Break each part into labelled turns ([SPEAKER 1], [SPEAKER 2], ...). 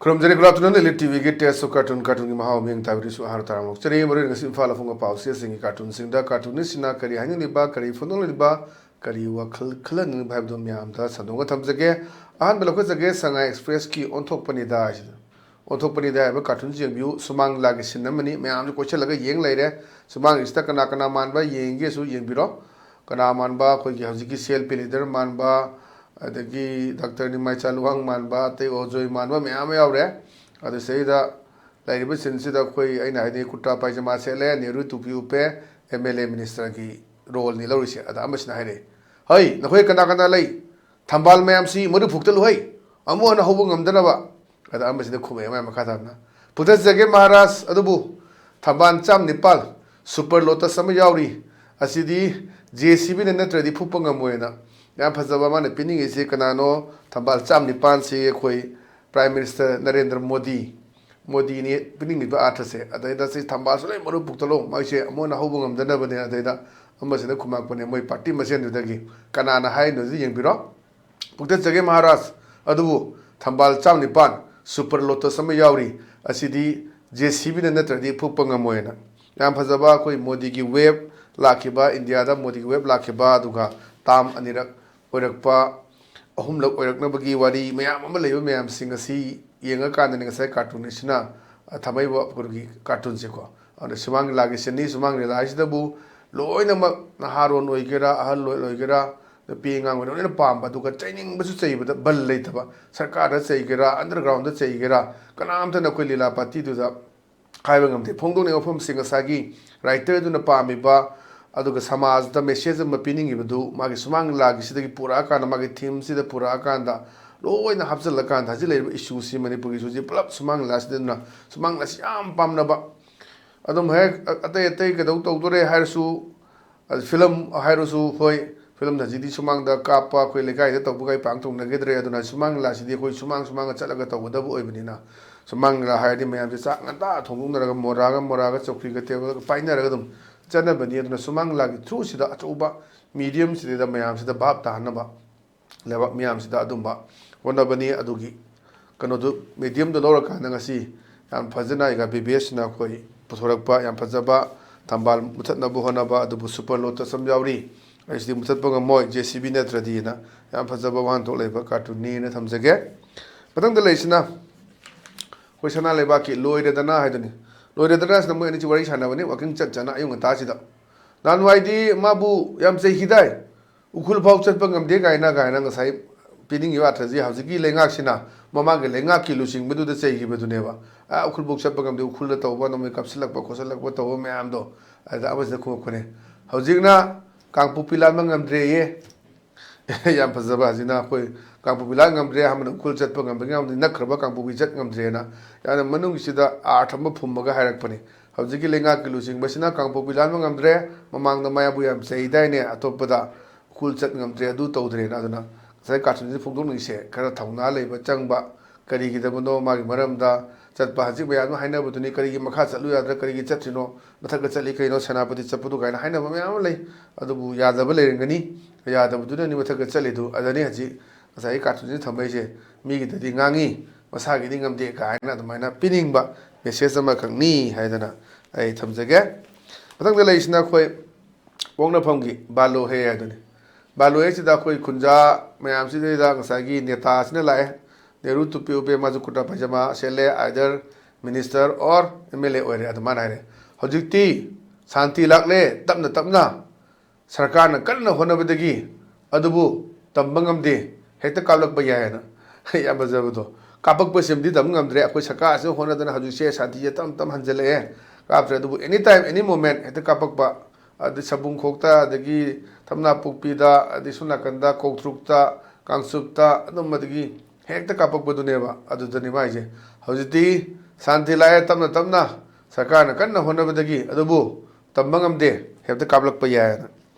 [SPEAKER 1] Kurumjani Kulatun Elite TV get test cartoon Maha Ming Tabris Hartam. Cherry Marin Simfala Funga Pau, singing cartoon, sing the cartoonist, Kari Haniba, Kari Funoliba, Kari Waklan Babdom Yam, Sadonga Tamzage, and Belokazage, Sanga Express key on top Panida. On top Panida, cartoons and view, Sumang Lag Cinnamony, Mayam Coachella, young lady, Sumang is Takanakana Manba, Yang Yesu, Yang Biro, Kanamanba, Koki Haziki Sel Pilider Manba. Adagi Dr. Nimai Chalwang Manba, Te Ojoi Manba, Miami Aure, at the say that like the Sinsida Koi, and I did Kuta Pajama Sele, Neru to Pupe, MLA Minister role Niloris at Amasnahide. Hey, the Hoi Kanakana lay, Tambal Mamsi, Mudu Puktel, Amon Hobung Amdanaba, at Amas the Kume, Makatana. Put us again Maharas, Adubu, Taban Cham Nepal, Super Lotus Samayauri, Asidi, JCB and Netra, the Pupangamuena. Yam Pazavama pinning is Kanano, Tambal Cham Nipan se Koi, Prime Minister Narendra Modi, Modi pinning with Atase, Ada says Tambal Maru Puktalo, Maisha, Mona Hobum, the Nabana, Ada, Ambassador Kumakone, my party Masen Dagi, Kanana High, no Zian Biro. Putas again Maharas, Adu, Tambal Cham Nipan, Super Lotus Samayauri, Asidi, JCB and Netra, the Pupangamoena. Yam Pazava Koi Modi web, Lakiba, India, Modi web, Lakiba, Duga, Tam Anirak. Orakpa Humlock Oraknabagi Wadi, Mayam Mayam sing a sea, younger canning a say cartoonishna, a Tamaiwa cartoon sequa. On the Sumang Lagishani, Sumang realized the boo, Loina Naharon Oigera, Halo Oigera, the peeing on a palm, but took a training was to say with the bell later. Sarkada Segera, underground the Segera, Kanamtan Aquila Pati to the Kaivangam, the Pongoni of whom sing a sagi, writer to the Palmiba. Aduga samaj da message ma pining ibadu magi sumang lagi sidagi pura kana magi team sida pura kanda loina hapsal kan thaji le issue si manipuri su ji plap sumang las dinna sumang las yam pamna ba adum he atay ka dau tore harsu film harsu hoi film da jidi sumang da kapa khoi lekai da tabu kai pang thong na gedre aduna sumang las di khoi sumang chalaga tabu da bu oibnina sumang la haydi mayam ji sak ngata thongung na moraga chokri ga table paina ra dum Chana Bani and Sumang Lagi through Sida Atuba, medium Sida Mayam Sida Bab Tahanaba, Leva Miam Sida Adumba, Wanda Bani Adugi, Kanodu, medium the Laura Kanangasi, and Pazana BBS Nakoi, Putorapa, and Pazaba, Tambal Mutatna Buhanaba, the Super Lotus Samjauri, as the Mutatpanga Moy, JCB Netradina, and Pazaba one to labor cartoon Tamzage. But on the Lashna, Hoshana Lebaki, Lloyd and Nahidani. Lord the rest of the money where Hanavani, walking Chachana, young Tachida. Nan YD Mabu Yam say he died. Ukul Pauchet Pangam Dega Naga and Sai pinning you at the Haziki Langashina, Mamanga Langaki losing Medu the say he would never. I could book Shapagam the Ukulata, one of my capsulak, Bacosala, what a woman am do, as I was the Kokone. Hauzigna, Kampupilamangam Dreye, Yampazabazina, Kampubilangam Dreham, Kulchat Pangam, the Nakraba, Kampuichatgam Drena. And Manu Sida Artama Pumaga Harakpani. Hauziki Lingak losing Basina Kampo Bilanam Dre, among the Mayabuyam say Dine Atopada, Cool Chatnam Dre do Todre Nadana, Sakatan Fuguni say, Karatanale, but Changba, Kariki the Bono Magi Maramda, Chatpazi, Hina, but Nikari Makasa, Luya, Kari Chatino, Matakasali, no Sanapati Sapuka, and Hina Mamale, Adabu Yazabale Gani, Yadabuduni, Matakasali to Adaniaji, as I got to the Tamaje, Migi the Dingangi. Masagi dingam de ka na mana pinning ba message ma kang ni haidana ai thamjage patang de leisna khoi wongna phamgi balo he aduni balo he sida khoi khunja mayam si da ngasagi neta sne lae neru tu pe ma jukuta pajama sele either minister or MLA ore adman hai hojikti shanti lakle tapna sarkar na kanna honabadagi adubu tambangam de hekta kablak ba ya na ya bazabudo Kapak Pusim did among Dre, Kusaka, one than Hadushe, Santia, Tam Hanjale, after anytime, any moment at the Kapakba, the Sabun Kokta, the Gi, Tamna Pupida, the Sunakanda, Kotrukta, Kangsupta, no Madagi, Hek the Kapak Buduneva, Adu the Nimaje. Hositi, Santila, Tamna, Sakana, Kana, Honabadagi, Adabu, Tambangam de, have the Kablak Payana.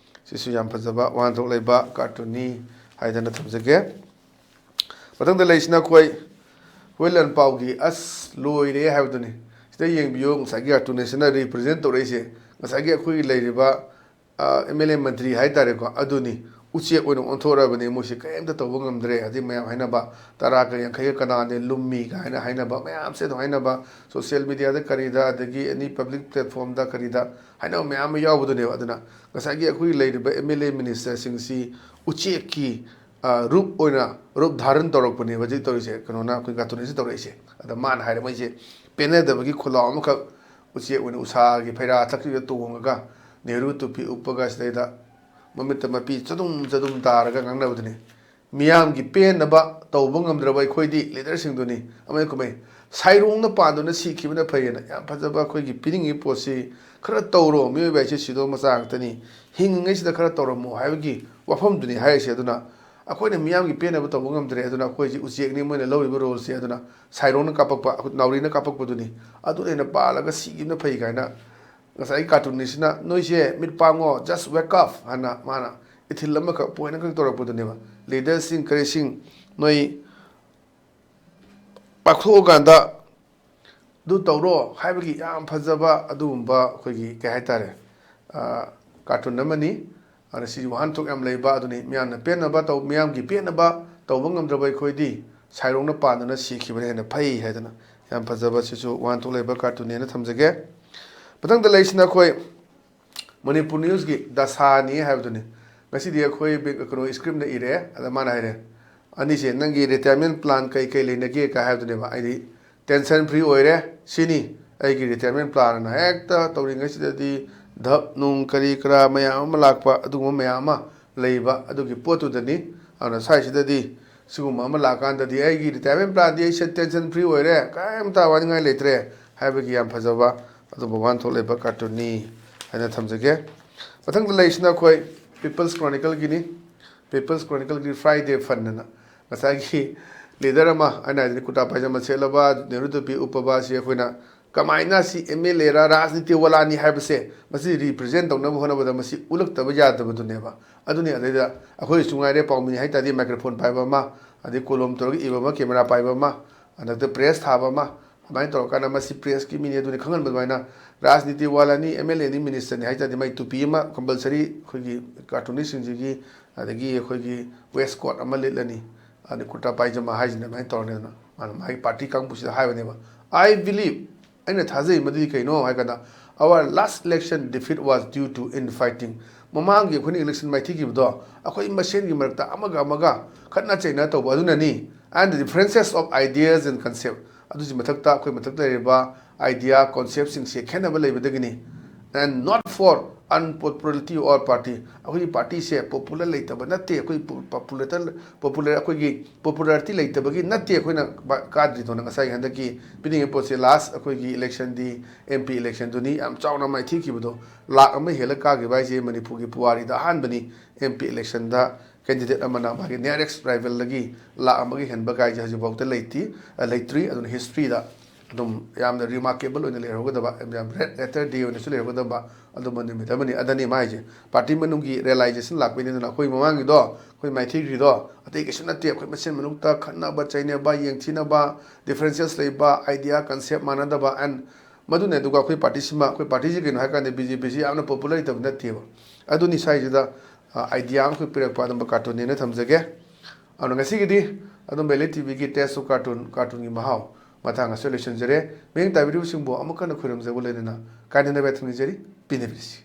[SPEAKER 1] Sisuyam Pazaba, one to Leba, Cartoni, Haidana Tamzage. But on the Lashna Quay. William Paugi, as Louis have done. Staying beyond Sagia to national representative, Sagia Kui Ladiba, MLA Mantri Haitareko, Aduni, ꯎꯆꯦꯛ ꯑꯣꯏꯅ ꯑꯣꯟꯊꯣꯛꯑꯕꯅꯤ ꯃꯣꯏꯁꯤ ꯀꯔꯤꯝꯇ ꯇꯧꯕ ꯉꯝꯗ꯭ꯔꯦ ꯍꯧꯖꯤꯛ ꯃꯌꯥꯝ ꯍꯥꯏꯅꯕ ꯇꯔꯥꯒ ꯌꯥꯡꯈꯩꯒ ꯀꯅꯥꯅꯦ ꯂꯨꯝꯃꯤ ꯀꯥꯏꯅ ꯍꯥꯏꯅꯕ ꯃꯌꯥꯝꯁꯦ ꯑꯗꯨꯝ ꯍꯥꯏꯅꯕ ꯁꯣꯁꯤꯌꯦꯜ ꯃꯤꯗꯤꯌꯥꯗ ꯀꯔꯤꯗ ꯑꯗꯒꯤ ꯑꯦꯅꯤ ꯄꯕ꯭ꯂꯤꯛ ꯄ꯭ꯂꯦꯠꯐꯣꯝꯗ ꯀꯔꯤꯗ ꯍꯥꯏꯅꯕ ꯃꯌꯥꯝ ꯑꯃ ꯌꯥꯎꯕꯗꯨꯅꯦꯕ ꯑꯗꯨꯅ ꯉꯁꯥꯏꯒꯤ ꯑꯩꯈꯣꯏꯒꯤ ꯂꯩꯔꯤꯕ ꯑꯦꯝ ꯑꯦꯜ ꯑꯦ ꯃꯤꯅꯤꯁꯇꯔꯁꯤꯡꯁꯤ ꯎꯆꯦꯛꯀꯤ ꯔꯨꯞ ꯑꯣꯏꯅ ꯔꯨꯞ ꯙꯥꯔꯟ ꯇꯧꯔꯛꯄꯅꯦꯕ ꯍꯧꯖꯤꯛ ꯇꯧꯔꯤꯁꯦ ꯀꯩꯅꯣꯅ ꯑꯩꯈꯣꯏ ꯒꯥꯇꯣꯅꯤꯁꯤ ꯇꯧꯔꯛꯏꯁꯦ ꯑꯗ ꯃꯥꯅ ꯍꯥꯏꯔꯦ ꯃꯣꯏꯁꯦ ꯄꯦꯟꯅꯗꯕꯒꯤ ꯈꯨꯜꯂꯥꯎ ꯑꯃꯈꯛ ꯎꯆꯦꯛ ꯑꯣꯏꯅ ꯎꯁꯥꯒꯤ ꯐꯩꯔꯥ ꯊꯛꯁꯤꯗ ꯇꯣꯡꯉꯒ ꯅꯦꯍꯔꯨ ꯇꯨꯄꯤ ꯎꯞꯄꯒ ꯁꯤꯗꯩꯗ ꯃꯃꯤꯠꯇ ꯃꯄꯤ ꯆꯗꯨꯝ ꯇꯥꯔꯒ ꯉꯥꯡꯅꯕꯗꯨꯅꯤ ꯃꯤꯌꯥꯝꯒꯤ ꯄꯦꯟꯅꯕ ꯇꯧꯕ ꯉꯝꯗ꯭ꯔꯕ ꯑꯩꯈꯣꯏꯗꯤ ꯂꯤꯗꯔꯁꯤꯡꯗꯨꯅꯤ ꯑꯃꯗꯤ ꯀꯨꯝꯍꯩ ꯁꯥꯏꯔꯣꯡꯅ ꯄꯥꯟꯗꯨꯅ ꯁꯤꯈꯤꯕꯅ ꯐꯩꯌꯦꯅ ꯌꯥꯝ ꯐꯖꯕ ꯑꯩꯈꯣꯏꯒꯤ ꯄꯤꯅꯤꯡꯉꯤ ꯄꯣꯠꯁꯤ ꯈꯔ ꯇꯧꯔꯣ ꯃꯤꯑꯣꯏꯕ ꯍꯥꯏꯁꯦ ꯁꯤꯗꯧ ꯃꯆꯥ ꯉꯥꯛꯇꯅꯤ ꯍꯤꯡꯉꯤꯉꯩꯁꯤꯗ ꯈꯔ ꯇꯧꯔꯝꯃꯣ ꯍꯥꯏꯕꯒꯤ ꯋꯥꯐꯝꯗꯨꯅꯤ ꯍꯥꯏꯔꯤꯁꯦ ꯑꯗꯨꯅ ꯑꯩꯈꯣꯏꯅ ꯃꯤꯌꯥꯝꯒꯤ ꯄꯦꯟꯅꯕ ꯇꯧꯕ ꯉꯝꯗ꯭ꯔꯦ ꯑꯗꯨꯅ ꯑꯩꯈꯣꯏꯁꯤ ꯎꯆꯦꯛꯅꯤ ꯃꯣꯏꯅ ꯂꯧꯔꯤꯕ ꯔꯣꯜꯁꯦ ꯑꯗꯨꯅ ꯁꯥꯏꯔꯣꯡꯅ ꯀꯥꯞꯄꯛꯄ ꯅꯥꯎꯔꯤꯅ ꯀꯥꯞꯄꯛꯄꯗꯨꯅꯤ ꯑꯗꯨꯅ ꯍꯦꯟꯅ ꯄꯥꯜꯂꯒ ꯁꯤꯈꯤꯕꯅ ꯐꯩ ꯀꯥꯏꯅ ꯉꯁꯥꯏꯒꯤ ꯀꯥꯔꯇꯨꯟꯅꯤꯁꯤꯅ ꯅꯣꯏꯁꯦ ꯃꯤꯠ ꯄꯥꯡꯉꯣ ꯖꯁ ꯋꯦꯛ ꯑꯞ ꯍꯥꯏꯅ ꯃꯥꯅ ꯏꯊꯤꯜ ꯑꯃꯈꯛ ꯄꯣꯏꯟ ꯑꯃꯈꯛ ꯇꯧꯔꯛꯄꯗꯨꯅꯦꯕ ꯂꯤꯗꯔꯁꯤꯡ ꯀꯔꯤꯁꯤꯡ ꯅꯣꯏ ꯄꯥꯛꯊꯣꯛꯑꯀꯥꯟꯗ ꯑꯗꯨ ꯇꯧꯔꯣ ꯍꯥꯏꯕꯒꯤ ꯌꯥꯝ ꯐꯖꯕ ꯑꯗꯨꯒꯨꯝꯕ ꯑꯩꯈꯣꯏꯒꯤ ꯀꯩ ꯍꯥꯏꯇꯥꯔꯦ ꯀꯥꯔꯇꯨꯟ ꯑꯃꯅꯤ ꯑꯗꯨꯅ ꯁꯤꯒꯤ ꯋꯥꯍꯟꯊꯣꯛ ꯌꯥꯝ ꯂꯩꯕ ꯑꯗꯨꯅꯤ ꯃꯤꯌꯥꯝꯅ ꯄꯦꯟꯅꯕ ꯃꯤꯌꯥꯝꯒꯤ ꯄꯦꯟꯅꯕ ꯇꯧꯕ ꯉꯝꯗ꯭ꯔꯕ ꯑꯩꯈꯣꯏꯗꯤ ꯁꯥꯏꯔꯣꯡꯅ ꯄꯥꯟꯗꯨꯅ ꯁꯤꯈꯤꯕꯅ ꯍꯦꯟꯅ ꯐꯩ ꯍꯥꯏꯗꯅ ꯌꯥꯝ ꯐꯖꯕ ꯁꯤꯁꯨ ꯋꯥꯍꯟꯊꯣꯛ ꯂꯩꯕ ꯀꯥꯔꯇꯨꯟꯅꯦꯅ ꯊꯝꯖꯒꯦ ꯃꯊꯪꯗ ꯂꯩꯁꯤꯅ ꯑꯩꯈꯣꯏ ꯃꯅꯤꯄꯨꯔ ꯅ꯭ꯌꯨꯁꯀꯤ ꯗꯁꯥꯅꯤ ꯍꯥꯏꯕꯗꯨꯅꯤ ꯉꯁꯤꯗꯤ ꯑꯩꯈꯣꯏ ꯀꯩꯅꯣ ꯁꯀ꯭ꯔꯤꯞꯅ ꯏꯔꯦ ꯑꯗ ꯃꯥꯅ ꯍꯥꯏꯔꯦ ꯑꯅꯤꯁꯦ ꯅꯪꯒꯤ ꯔꯤꯇꯥꯌꯔꯃꯦꯟ ꯄ꯭ꯂꯥꯟ ꯀꯩ ꯂꯩꯅꯒꯦ ꯀꯥꯏ ꯍꯥꯏꯕꯗꯨꯅꯦꯕ ꯑꯩꯗꯤ ꯇꯦꯟꯁꯟ ꯐ꯭ꯔꯤ ꯑꯣꯏꯔꯦ ꯁꯤꯅꯤ ꯑꯩꯒꯤ ꯔꯤꯇꯥꯌꯔꯃꯦꯟ ꯄ꯭ꯂꯥꯟ ꯑꯅ ꯍꯦꯛꯇ ꯇꯧꯔꯤꯉꯩꯁꯤꯗꯗꯤ ꯙꯞ ꯅꯨꯡ ꯀꯔꯤ ꯀꯔꯥ ꯃꯌꯥꯝ ꯑꯃ ꯂꯥꯛꯄ ꯑꯗꯨꯒꯨꯝꯕ ꯃꯌꯥꯝ ꯑꯃ ꯂꯩꯕ ꯑꯗꯨꯒꯤ ꯄꯣꯠꯇꯨꯗꯅꯤ ꯑꯗꯨꯅ ꯁ꯭ꯋꯥꯏꯁꯤꯗꯗꯤ ꯁꯤꯒꯨꯝꯕ ꯑꯃ ꯂꯥꯛꯀꯥꯟꯗꯗꯤ ꯑꯩꯒꯤ ꯔꯤꯇꯥꯌꯔꯃꯦꯟ ꯄ꯭ꯂꯥꯟꯗꯤ ꯑꯩꯁꯦ ꯇꯦꯟꯁꯟ ꯐ꯭ꯔꯤ ꯑꯣꯏꯔꯦ ꯀꯔꯤꯝꯇ ꯋꯥꯅꯤꯡꯉꯥꯏ ꯂꯩꯇ꯭ꯔꯦ ꯍꯥꯏꯕꯒꯤ ꯌꯥꯝ ꯐꯖꯕ ꯑꯗꯨꯒꯨꯝꯕ ꯋꯥꯍꯟꯊꯣꯛ ꯂꯩꯕ ꯀꯥꯔꯇꯨꯟꯅꯤ ꯍꯥꯏꯅ ꯊꯝꯖꯒꯦ ꯃꯊꯪꯗ ꯂꯩꯔꯤꯁꯤꯅ ꯑꯩꯈꯣꯏ ꯄꯤꯄꯜꯁ ꯀ꯭ꯔꯣꯅꯤꯀꯜꯒꯤꯅꯤ ꯄꯤꯄꯜꯁ ꯀ꯭ꯔꯣꯅꯤꯀꯜꯒꯤ ꯐ꯭ꯔꯥꯏꯗꯦ ꯐꯟ ꯑꯅ ꯉꯁꯥꯏꯒꯤ ꯂꯤꯗꯔ ꯑꯃ ꯑꯩꯅ ꯍꯥꯏꯗꯤ ꯀꯨꯔꯇꯥ ꯄꯥꯏꯖꯃ ꯁꯦꯠꯂꯕ ꯅꯦꯍꯔꯨ ꯇꯨꯄꯤ ꯎꯞꯄꯕ ꯑꯁꯤ ꯑꯩꯈꯣꯏꯅ ꯀꯃꯥꯏꯅ ꯁꯤ ꯑꯦꯝ ꯑꯦꯜ ꯑꯦꯔ ꯔꯥꯖꯅꯤꯇꯤ ꯋꯥꯂꯥꯅꯤ ꯍꯥꯏꯕꯁꯦ ꯃꯁꯤ ꯔꯤꯄ꯭ꯔꯖꯦꯟ ꯇꯧꯅꯕ ꯍꯣꯠꯅꯕꯗ ꯃꯁꯤ ꯎꯠꯂꯛꯇꯕ ꯌꯥꯗꯕꯗꯨꯅꯦꯕ ꯑꯗꯨꯅꯤ ꯑꯗꯩꯗ ꯑꯩꯈꯣꯏꯁꯨ ꯉꯥꯏꯔꯦ ꯄꯥꯎꯃꯤ ꯍꯥꯏꯇꯥꯔꯗꯤ ꯃꯥꯏꯀ꯭ꯔꯣꯐꯣꯟ ꯄꯥꯏꯕ ꯑꯃ ꯑꯗꯩ ꯀꯣꯂꯣꯝ ꯇꯧꯔꯒ ꯏꯕ ꯑꯃ ꯀꯦꯃꯦꯔꯥ ꯄꯥꯏꯕ ꯑꯃ ꯑꯗꯨꯗ ꯄ꯭ꯔꯦꯁ ꯊꯥꯕ ꯑꯃ ꯑꯗꯨꯃꯥꯏꯅ ꯇꯧꯔꯀꯥꯟꯗ ꯃꯁꯤ ꯄ꯭ꯔꯦꯁꯀꯤ ꯃꯤꯅꯤ ꯑꯗꯨꯅꯤ ꯈꯪꯍꯟꯕ ꯑꯗꯨꯃꯥꯏꯅ ꯔꯥꯖꯅꯤꯇꯤ ꯋꯥꯂꯥꯅꯤ ꯑꯦꯝ ꯑꯦꯜ ꯑꯦꯅꯤ ꯃꯤꯅꯤꯁꯇꯔꯅꯤ ꯍꯥꯏꯇꯥꯔꯗꯤ ꯃꯥꯏ ꯇꯨꯄꯤ ꯑꯃ ꯀꯝꯄꯜꯁꯔꯤ ꯑꯩꯈꯣꯏꯒꯤ ꯀꯥꯔꯇꯨꯅꯤꯁꯁꯤꯡꯁꯤꯒꯤ ꯑꯗꯒꯤ ꯑꯩꯈꯣꯏꯒꯤ ꯋꯦꯁ ꯀꯣꯠ ꯑꯃ ꯂꯤꯠꯂꯅꯤ ꯑꯗꯩ ꯀꯨꯔꯇꯥ ꯄꯥꯏꯖꯃ ꯍꯥꯏꯁꯤꯅ ꯑꯗꯨꯃꯥꯏꯅ ꯇꯧꯔꯅꯤ ꯑꯗꯨꯅ ꯃꯥꯅ ꯃꯥꯒꯤ ꯄꯥꯔꯇꯤ ꯀꯥꯡꯕꯨꯁꯤꯗ ꯍꯥꯏꯕꯅꯦꯕ ꯑꯥꯏ ꯕꯤꯂꯤꯞ ꯑꯩꯅ ꯊꯥꯖꯩ ꯃꯗꯨꯗꯤ ꯀꯩꯅꯣ ꯍꯥꯏꯔꯀꯥꯟꯗ our last election defeat was due to in fighting ꯃꯃꯥꯡꯒꯤ ꯑꯩꯈꯣꯏꯅ ꯏꯂꯦꯛꯁꯟ ꯃꯥꯏꯊꯤꯈꯤꯕꯗꯣ ꯑꯩꯈꯣꯏ ꯃꯁꯦꯟꯒꯤ ꯃꯔꯛꯇ ꯑꯃꯒ ꯈꯠꯅ ꯆꯩꯅ ꯇꯧꯕ ꯑꯗꯨꯅꯅꯤ and the differences of ideas and concept ꯑꯗꯨꯒꯤ ꯃꯊꯛꯇ ꯑꯩꯈꯣꯏ ꯃꯊꯛꯇ ꯂꯩꯔꯤꯕ ꯑꯥꯏꯗꯤꯌꯥ ꯀꯣꯟꯁꯦꯞꯁꯤꯡꯁꯦ ꯈꯦꯠꯅꯕ ꯂꯩꯕꯗꯒꯤꯅꯤ and not for unpopularity or party ꯑꯩꯈꯣꯏꯒꯤ ꯄꯥꯔꯇꯤꯁꯦ ꯄꯣꯄꯨꯂꯔ ꯂꯩꯇꯕ ꯅꯠꯇꯦ ꯑꯩꯈꯣꯏ ꯄꯣꯄꯨꯂꯔ ꯑꯩꯈꯣꯏꯒꯤ ꯄꯣꯄꯨꯂꯔꯤꯇꯤ ꯂꯩꯇꯕꯒꯤ ꯅꯠꯇꯦ ꯑꯩꯈꯣꯏꯅ ꯀꯥꯗ꯭ꯔꯤꯗꯣꯅ ꯉꯁꯥꯏꯒꯤ ꯍꯟꯗꯛꯀꯤ ꯄꯤꯅꯤꯡꯉꯤꯕ ꯄꯣꯠꯁꯦ ꯂꯥꯁ ꯑꯩꯈꯣꯏꯒꯤ ꯏꯂꯦꯛꯁꯟꯗꯤ ꯑꯦꯝ ꯄꯤ ꯏꯂꯦꯛꯁꯟꯗꯨꯅꯤ ꯌꯥꯝ ꯆꯥꯎꯅ ꯃꯥꯏꯊꯤꯈꯤꯕꯗꯣ ꯂꯥꯛ ꯑꯃ ꯍꯦꯜꯂ ꯀꯥꯈꯤꯕ ꯍꯥꯏꯁꯦ ꯃꯅꯤꯄꯨꯔꯒꯤ ꯄꯨꯋꯥꯔꯤꯗ ꯑꯍꯥꯟꯕꯅꯤ ꯑꯦꯝ ꯄꯤ ꯏꯂꯦꯛꯁꯟꯗ ꯀꯦꯟꯗꯤꯗꯦꯠ ꯑꯃꯅ ꯃꯥꯒꯤ ꯅꯤꯌꯔꯦꯁ ꯔꯥꯏꯚꯦꯜꯗꯒꯤ ꯂꯥꯛ ꯑꯃꯒ ꯍꯦꯟꯕ ꯀꯥꯏꯁꯦ ꯍꯧꯖꯤꯛꯐꯥꯎꯗ ꯂꯩꯇ꯭ꯔꯤ ꯑꯗꯨꯅ ꯍꯤꯁꯇ꯭ꯔꯤꯗ ꯑꯗꯨꯝ ꯌꯥꯝꯅ ꯔꯤꯃꯥꯔꯀꯦꯕꯜ ꯑꯣꯏꯅ ꯂꯩꯍꯧꯒꯗꯕ ꯌꯥꯝ ꯔꯦꯠ ꯂꯦꯇꯔ ꯗꯦ ꯑꯣꯏꯅꯁꯨ ꯂꯩꯍꯧꯒꯗꯕ ꯑꯗꯨꯝꯕ ꯅꯨꯃꯤꯠ ꯑꯃꯅꯤ ꯑꯗꯅꯤ ꯃꯥꯏꯁꯦ ꯄꯥꯔꯇꯤ ꯃꯅꯨꯡꯒꯤ ꯔꯤꯌꯦꯂꯥꯏꯖꯦꯁꯟ ꯂꯥꯛꯄꯩꯅꯤ ꯑꯗꯨꯅ ꯑꯩꯈꯣꯏ ꯃꯃꯥꯡꯒꯤꯗꯣ ꯑꯩꯈꯣই ꯃꯥꯏꯊꯤꯈ꯭ꯔꯤꯗꯣ ꯑꯇꯩ ꯀꯩꯁꯨ ꯅꯠꯇꯦ ꯑꯩꯈꯣꯏ ꯃꯁꯦꯟ ꯃꯅꯨꯡꯗ ꯈꯠꯅꯕ ꯆꯩꯅꯕ ꯌꯦꯡꯊꯤꯅꯕ ꯗꯤꯐ꯭ꯔꯦꯟꯁꯦꯁ ꯂꯩꯕ ꯑꯥꯏꯗꯤꯌꯥ ꯀꯟꯁꯦꯞ ꯃꯥꯟꯅꯗꯕ ꯑꯦꯟ ꯃꯗꯨꯅ ꯑꯗꯨꯒ ꯑꯩꯈꯣꯏ ꯄꯥꯔꯇꯤꯁꯤꯃ ꯑꯩꯈꯣꯏ ꯄꯥꯔꯇꯤꯁꯤ ꯀꯩꯅꯣ ꯍꯥꯏꯔꯀꯥꯟꯗ ꯕꯤ ꯖꯦ ꯄꯤꯁꯤ ꯌꯥꯝꯅ ꯄꯣꯄꯨꯂꯔ ꯂꯩꯇꯕ ꯅꯠꯇꯦꯕ ꯑꯗꯨꯅꯤ ꯁ꯭ꯋꯥꯏꯁꯤꯗ ꯑꯥꯏꯗꯤꯌꯥ ꯑꯃꯈꯛ ꯄꯤꯔꯛꯄ ꯑꯗꯨꯝꯕ ꯀꯥꯔꯇꯨꯟꯅꯦꯅ ꯊꯝꯖꯒꯦ ꯑꯗꯨꯅ ꯉꯁꯤꯒꯤꯗꯤ ꯑꯗꯨꯝ ꯕꯦꯂꯤ ꯇꯤꯚꯤꯒꯤ ꯇꯦꯁ ꯑꯣꯐ ꯀꯥꯔꯇꯨꯟꯒꯤ ꯃꯍꯥꯎ ꯃꯇꯥꯡ ꯑꯁꯤ ꯂꯣꯏꯁꯤꯟꯖꯔꯦ ꯃꯤꯠꯌꯦꯡ ꯇꯥꯕꯤꯔꯤꯕꯁꯤꯡꯕꯨ ꯑꯃꯨꯛ ꯍꯟꯅ ꯈꯣꯏꯔꯝꯖꯕ ꯂꯣꯏꯅꯅ ꯀꯥꯏꯅꯅꯕ ꯊꯝꯖꯔꯤ ꯄꯤꯅꯕꯤꯔꯁꯤ